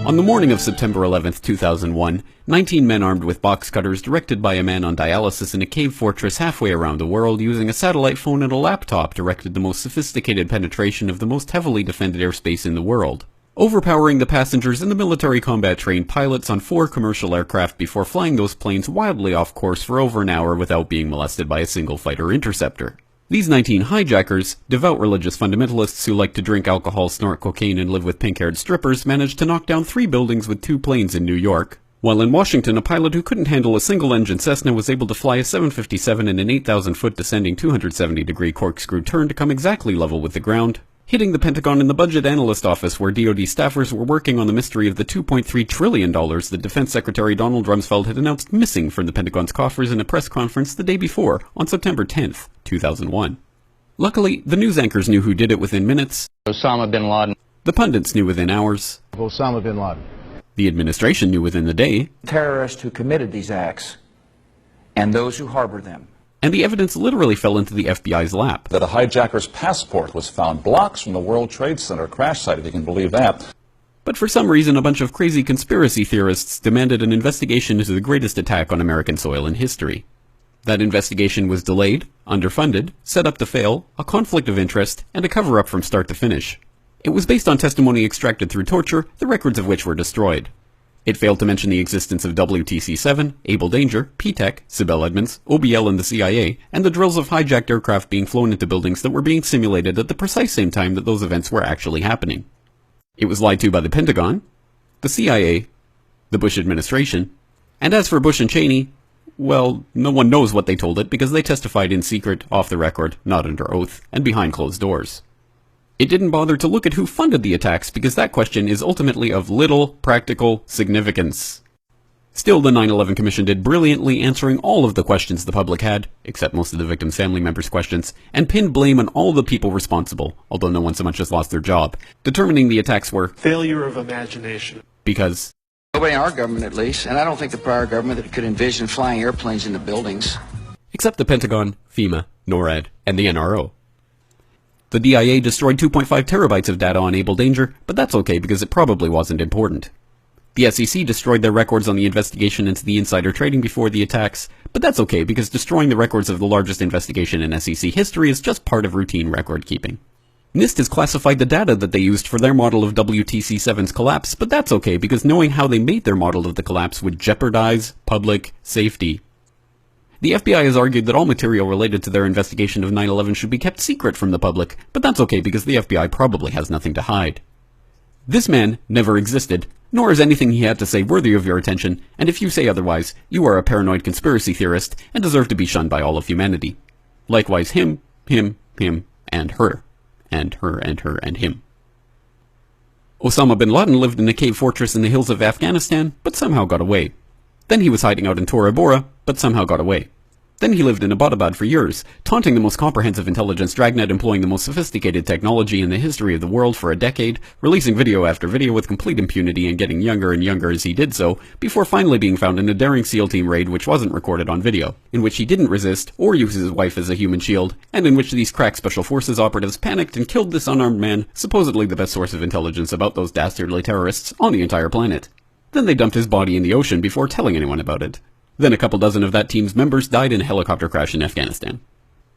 On the morning of September 11, 2001, 19 men armed with box cutters, directed by a man on dialysis in a cave fortress halfway around the world using a satellite phone and a laptop, directed the most sophisticated penetration of the most heavily defended airspace in the world, overpowering the passengers and the military combat-trained pilots on 4 commercial aircraft before flying those planes wildly off course for over an hour without being molested by a single fighter interceptor. These 19 hijackers, devout religious fundamentalists who like to drink alcohol, snort cocaine, and live with pink-haired strippers, managed to knock down 3 buildings with 2 planes in New York, while in Washington a pilot who couldn't handle a single-engine Cessna was able to fly a 757 in an 8,000-foot descending 270-degree corkscrew turn to come exactly level with the ground, hitting the Pentagon in the Budget Analyst Office where DoD staffers were working on the mystery of the $2.3 trillion that Defense Secretary Donald Rumsfeld had announced missing from the Pentagon's coffers in a press conference the day before, on September 10th, 2001. Luckily, the news anchors knew who did it within minutes. Osama bin Laden. The pundits knew within hours. Osama bin Laden. The administration knew within the day. Terrorists who committed these acts and those who harbor them. And the evidence literally fell into the FBI's lap. That a hijacker's passport was found blocks from the World Trade Center crash site, if you can believe that. But for some reason, a bunch of crazy conspiracy theorists demanded an investigation into the greatest attack on American soil in history. That investigation was delayed, underfunded, set up to fail, a conflict of interest, and a cover-up from start to finish. It was based on testimony extracted through torture, the records of which were destroyed. It failed to mention the existence of WTC-7, Able Danger, P-TECH, Sibel Edmonds, OBL and the CIA, and the drills of hijacked aircraft being flown into buildings that were being simulated at the precise same time that those events were actually happening. It was lied to by the Pentagon, the CIA, the Bush administration, and as for Bush and Cheney, well, no one knows what they told it because they testified in secret, off the record, not under oath, and behind closed doors. It didn't bother to look at who funded the attacks because that question is ultimately of little practical significance. Still, the 9/11 Commission did brilliantly answering all of the questions the public had, except most of the victims' family members' questions, and pinned blame on all the people responsible, although no one so much as lost their job, determining the attacks were failure of imagination. Because Nobody in our government, at least, and I don't think the prior government that could envision flying airplanes into buildings. Except the Pentagon, FEMA, NORAD, and the NRO. The DIA destroyed 2.5 terabytes of data on Able Danger, but that's okay because it probably wasn't important. The SEC destroyed their records on the investigation into the insider trading before the attacks, but that's okay because destroying the records of the largest investigation in SEC history is just part of routine record keeping. NIST has classified the data that they used for their model of WTC-7's collapse, but that's okay because knowing how they made their model of the collapse would jeopardize public safety. The FBI has argued that all material related to their investigation of 9/11 should be kept secret from the public, but that's okay because the FBI probably has nothing to hide. This man never existed, nor is anything he had to say worthy of your attention, and if you say otherwise, you are a paranoid conspiracy theorist and deserve to be shunned by all of humanity. Likewise him, and her. And her, and her, and him. Osama bin Laden lived in a cave fortress in the hills of Afghanistan, but somehow got away. Then he was hiding out in Tora Bora, but somehow got away. Then he lived in Abbottabad for years, taunting the most comprehensive intelligence dragnet employing the most sophisticated technology in the history of the world for a decade, releasing video after video with complete impunity and getting younger and younger as he did so, before finally being found in a daring SEAL team raid which wasn't recorded on video, in which he didn't resist or use his wife as a human shield, and in which these crack special forces operatives panicked and killed this unarmed man, supposedly the best source of intelligence about those dastardly terrorists on the entire planet. Then they dumped his body in the ocean before telling anyone about it. Then a couple dozen of that team's members died in a helicopter crash in Afghanistan.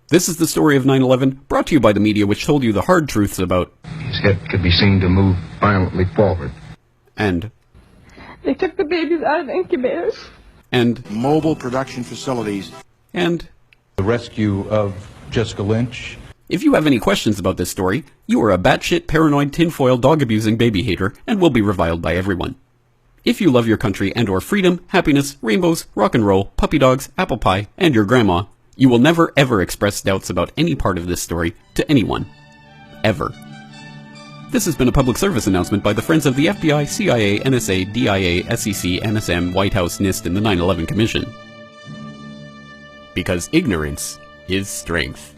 This is the story of 9/11, brought to you by the media which told you the hard truths about his head could be seen to move violently forward. And they took the babies out of incubators. And mobile production facilities. And the rescue of Jessica Lynch. If you have any questions about this story, you are a batshit paranoid tinfoil dog-abusing baby hater and will be reviled by everyone. If you love your country and or freedom, happiness, rainbows, rock and roll, puppy dogs, apple pie, and your grandma, you will never ever express doubts about any part of this story to anyone. Ever. This has been a public service announcement by the Friends of the FBI, CIA, NSA, DIA, SEC, NSM, White House, NIST, and the 9/11 Commission. Because ignorance is strength.